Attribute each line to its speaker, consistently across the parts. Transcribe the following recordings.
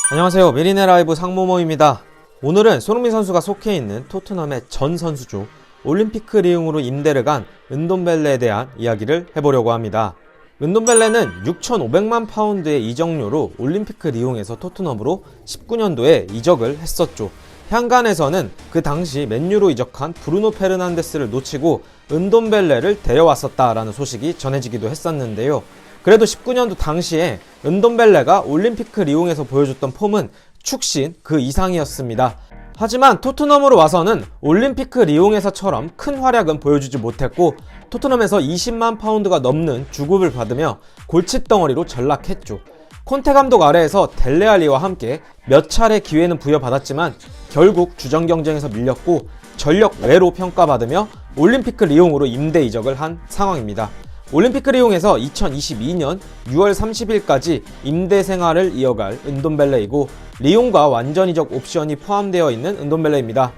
Speaker 1: 안녕하세요. 메리네 라이브 상모모입니다. 오늘은 손흥민 선수가 속해 있는 토트넘의 전 선수죠. 올림피크 리옹으로 임대를 간 은돔벨레에 대한 이야기를 해보려고 합니다. 은돔벨레는 6,500만 파운드의 이적료로 올림피크 리옹에서 토트넘으로 19년도에 이적을 했었죠. 향간에서는 그 당시 맨유로 이적한 브루노 페르난데스를 놓치고 은돔벨레를 데려왔었다라는 소식이 전해지기도 했었는데요. 그래도 19년도 당시에 은돔벨레가 올림피크 리옹에서 보여줬던 폼은 축신 그 이상이었습니다. 하지만 토트넘으로 와서는 올림피크 리옹에서처럼 큰 활약은 보여주지 못했고 토트넘에서 20만 파운드가 넘는 주급을 받으며 골칫덩어리로 전락했죠. 콘테 감독 아래에서 델레알리와 함께 몇 차례 기회는 부여받았지만 결국 주전 경쟁에서 밀렸고 전력 외로 평가받으며 올림피크 리옹으로 임대 이적을 한 상황입니다. 올림피크 리옹에서 2022년 6월 30일까지 임대 생활을 이어갈 은돔벨레이고 리옹과 완전 이적 옵션이 포함되어 있는 은돔벨레입니다.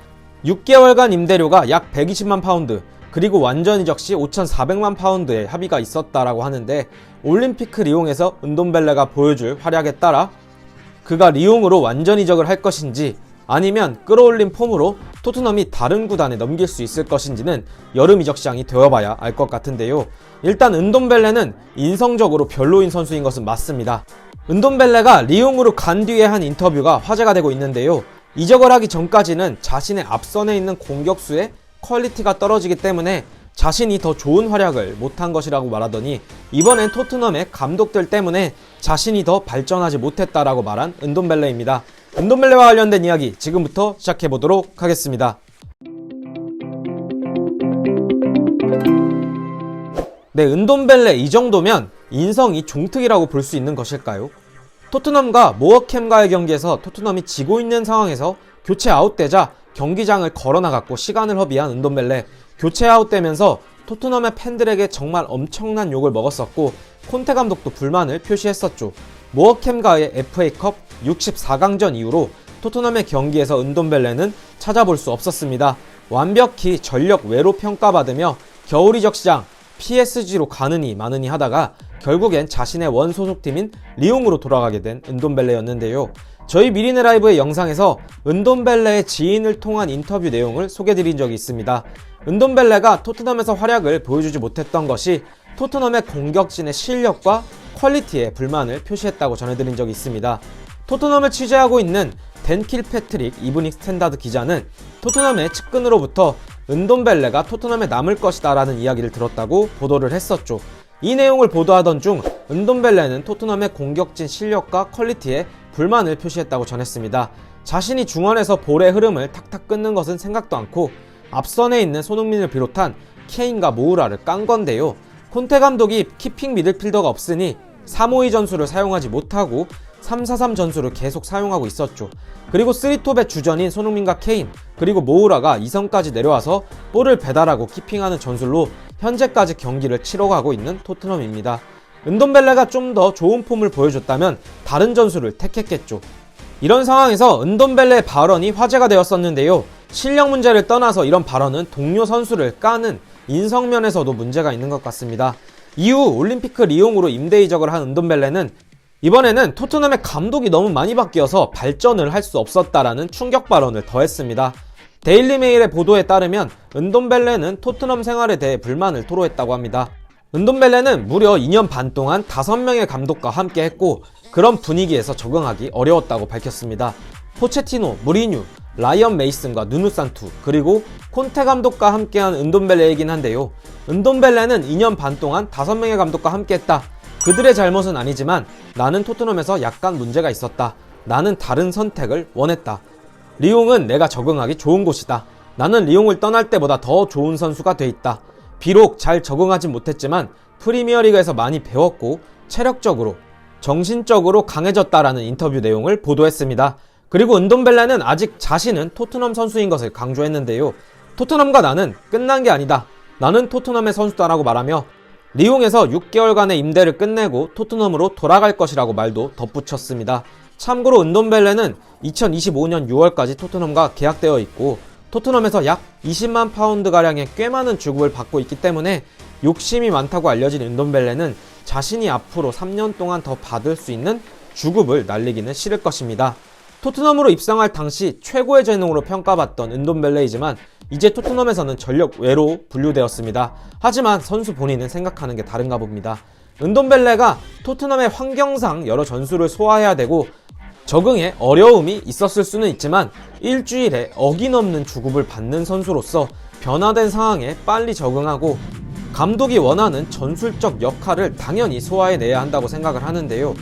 Speaker 1: 6개월간 임대료가 약 120만 파운드 그리고 완전 이적 시 5,400만 파운드의 합의가 있었다라고 하는데 올림피크 리옹에서 은돔벨레가 보여줄 활약에 따라 그가 리옹으로 완전 이적을 할 것인지 아니면 끌어올린 폼으로 토트넘이 다른 구단에 넘길 수 있을 것인지는 여름 이적 시장이 되어봐야 알 것 같은데요. 일단 은돔벨레는 인성적으로 별로인 선수인 것은 맞습니다. 은돔벨레가 리옹으로 간 뒤에 한 인터뷰가 화제가 되고 있는데요. 이적을 하기 전까지는 자신의 앞선에 있는 공격수의 퀄리티가 떨어지기 때문에 자신이 더 좋은 활약을 못한 것이라고 말하더니 이번엔 토트넘의 감독들 때문에 자신이 더 발전하지 못했다라고 말한 은돔벨레입니다. 은돔벨레와 관련된 이야기 지금부터 시작해보도록 하겠습니다. 네, 은돔벨레 이 정도면 인성이 종특이라고 볼 수 있는 것일까요? 토트넘과 모어캠과의 경기에서 토트넘이 지고 있는 상황에서 교체 아웃되자 경기장을 걸어나갔고 시간을 허비한 은돔벨레. 교체 아웃되면서 토트넘의 팬들에게 정말 엄청난 욕을 먹었었고 콘테 감독도 불만을 표시했었죠. 모어캠과의 FA컵 64강전 이후로 토트넘의 경기에서 은돔벨레는 찾아볼 수 없었습니다. 완벽히 전력 외로 평가받으며 겨울 이적 시장 PSG로 가느니 마느니 하다가 결국엔 자신의 원 소속팀인 리옹으로 돌아가게 된 은돔벨레였는데요. 저희 미리네 라이브의 영상에서 은돔벨레의 지인을 통한 인터뷰 내용을 소개드린 적이 있습니다. 은돔벨레가 토트넘에서 활약을 보여주지 못했던 것이 토트넘의 공격진의 실력과 퀄리티에 불만을 표시했다고 전해드린 적이 있습니다. 토트넘을 취재하고 있는 댄 킬패트릭 이브닝 스탠다드 기자는 토트넘의 측근으로부터 은돔벨레가 토트넘에 남을 것이다 라는 이야기를 들었다고 보도를 했었죠. 이 내용을 보도하던 중 은돔벨레는 토트넘의 공격진 실력과 퀄리티에 불만을 표시했다고 전했습니다. 자신이 중원에서 볼의 흐름을 탁탁 끊는 것은 생각도 않고 앞선에 있는 손흥민을 비롯한 케인과 모우라를 깐 건데요. 콘테 감독이 키핑 미들필더가 없으니 3-5-2 전술을 사용하지 못하고 3-4-3 전술을 계속 사용하고 있었죠. 그리고 3톱의 주전인 손흥민과 케인 그리고 모우라가 2선까지 내려와서 볼을 배달하고 키핑하는 전술로 현재까지 경기를 치러가고 있는 토트넘입니다. 은돔벨레가 좀 더 좋은 폼을 보여줬다면 다른 전술을 택했겠죠. 이런 상황에서 은돔벨레의 발언이 화제가 되었었는데요. 실력 문제를 떠나서 이런 발언은 동료 선수를 까는 인성면에서도 문제가 있는 것 같습니다. 이후 올림피크 리옹으로 임대 이적을 한 은돔벨레는 이번에는 토트넘의 감독이 너무 많이 바뀌어서 발전을 할 수 없었다라는 충격 발언을 더했습니다. 데일리메일의 보도에 따르면 은돔벨레는 토트넘 생활에 대해 불만을 토로했다고 합니다. 은돔벨레는 무려 2년 반 동안 5명의 감독과 함께 했고 그런 분위기에서 적응하기 어려웠다고 밝혔습니다. 포체티노, 무리뉴, 라이언 메이슨과 누누 산투 그리고 콘테 감독과 함께한 은돔벨레이긴 한데요. 은돔벨레는 2년 반 동안 5명의 감독과 함께했다. 그들의 잘못은 아니지만 나는 토트넘에서 약간 문제가 있었다. 나는 다른 선택을 원했다. 리옹은 내가 적응하기 좋은 곳이다. 나는 리옹을 떠날 때보다 더 좋은 선수가 돼 있다. 비록 잘 적응하진 못했지만 프리미어리그에서 많이 배웠고 체력적으로, 정신적으로 강해졌다라는 인터뷰 내용을 보도했습니다. 그리고 은돔벨레는 아직 자신은 토트넘 선수인 것을 강조했는데요. 토트넘과 나는 끝난 게 아니다. 나는 토트넘의 선수다라고 말하며 리옹에서 6개월간의 임대를 끝내고 토트넘으로 돌아갈 것이라고 말도 덧붙였습니다. 참고로 은돔벨레는 2025년 6월까지 토트넘과 계약되어 있고 토트넘에서 약 20만 파운드가량의 꽤 많은 주급을 받고 있기 때문에 욕심이 많다고 알려진 은돔벨레는 자신이 앞으로 3년 동안 더 받을 수 있는 주급을 날리기는 싫을 것입니다. 토트넘으로 입상할 당시 최고의 재능으로 평가받던 은돈벨레이지만 이제 토트넘에서는 전력 외로 분류되었습니다. 하지만 선수 본인은 생각하는 게 다른가 봅니다. 은돈벨레가 토트넘의 환경상 여러 전술을 소화해야 되고 적응에 어려움이 있었을 수는 있지만 일주일에 어기넘는 주급을 받는 선수로서 변화된 상황에 빨리 적응하고 감독이 원하는 전술적 역할을 당연히 소화해내야 한다고 생각을 하는데요.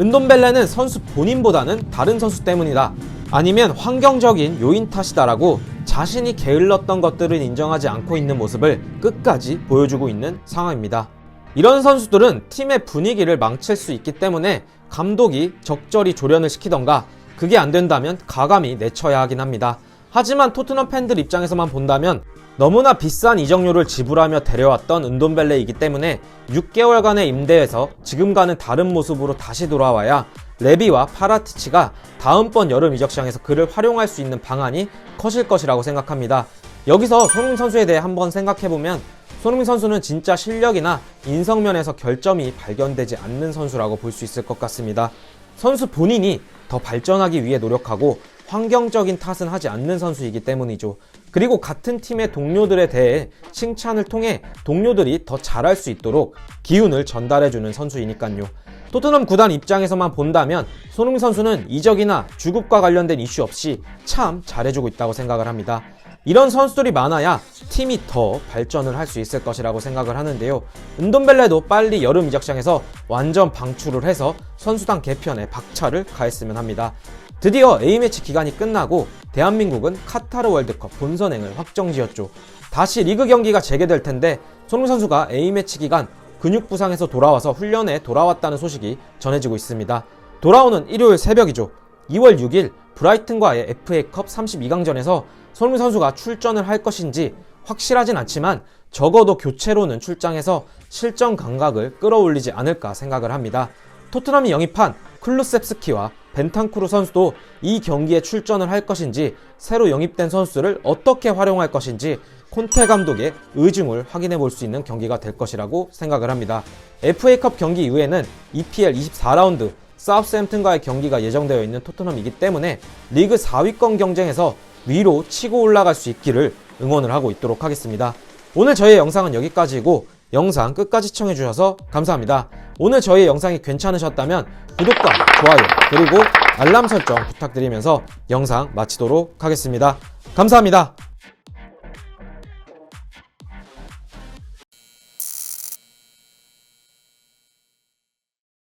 Speaker 1: 은돈벨레는 선수 본인보다는 다른 선수 때문이다, 아니면 환경적인 요인 탓이다라고 자신이 게을렀던 것들을 인정하지 않고 있는 모습을 끝까지 보여주고 있는 상황입니다. 이런 선수들은 팀의 분위기를 망칠 수 있기 때문에 감독이 적절히 조련을 시키던가 그게 안 된다면 가감히 내쳐야 하긴 합니다. 하지만 토트넘 팬들 입장에서만 본다면 너무나 비싼 이적료를 지불하며 데려왔던 은돈벨레이기 때문에 6개월간의 임대에서 지금과는 다른 모습으로 다시 돌아와야 레비와 파라티치가 다음번 여름 이적 시장에서 그를 활용할 수 있는 방안이 커질 것이라고 생각합니다. 여기서 손흥민 선수에 대해 한번 생각해보면 손흥민 선수는 진짜 실력이나 인성면에서 결점이 발견되지 않는 선수라고 볼 수 있을 것 같습니다. 선수 본인이 더 발전하기 위해 노력하고 환경적인 탓은 하지 않는 선수이기 때문이죠. 그리고 같은 팀의 동료들에 대해 칭찬을 통해 동료들이 더 잘할 수 있도록 기운을 전달해주는 선수이니까요. 토트넘 구단 입장에서만 본다면 손흥민 선수는 이적이나 주급과 관련된 이슈 없이 참 잘해주고 있다고 생각을 합니다. 이런 선수들이 많아야 팀이 더 발전을 할 수 있을 것이라고 생각을 하는데요. 은돈벨레도 빨리 여름 이적 시장에서 완전 방출을 해서 선수단 개편에 박차를 가했으면 합니다. 드디어 A매치 기간이 끝나고 대한민국은 카타르 월드컵 본선행을 확정지었죠. 다시 리그 경기가 재개될 텐데 손흥민 선수가 A매치 기간 근육 부상에서 돌아와서 훈련에 돌아왔다는 소식이 전해지고 있습니다. 돌아오는 일요일 새벽이죠. 2월 6일 브라이튼과의 FA컵 32강전에서 손흥민 선수가 출전을 할 것인지 확실하진 않지만 적어도 교체로는 출장해서 실전 감각을 끌어올리지 않을까 생각을 합니다. 토트넘이 영입한 클루셉스키와 벤탄쿠르 선수도 이 경기에 출전을 할 것인지 새로 영입된 선수를 어떻게 활용할 것인지 콘테 감독의 의중을 확인해 볼 수 있는 경기가 될 것이라고 생각을 합니다. FA컵 경기 이후에는 EPL 24라운드 사우스햄튼과의 경기가 예정되어 있는 토트넘이기 때문에 리그 4위권 경쟁에서 위로 치고 올라갈 수 있기를 응원을 하고 있도록 하겠습니다. 오늘 저희의 영상은 여기까지이고 영상 끝까지 시청해주셔서 감사합니다. 오늘 저희의 영상이 괜찮으셨다면 구독과 좋아요 그리고 알람 설정 부탁드리면서 영상 마치도록 하겠습니다. 감사합니다.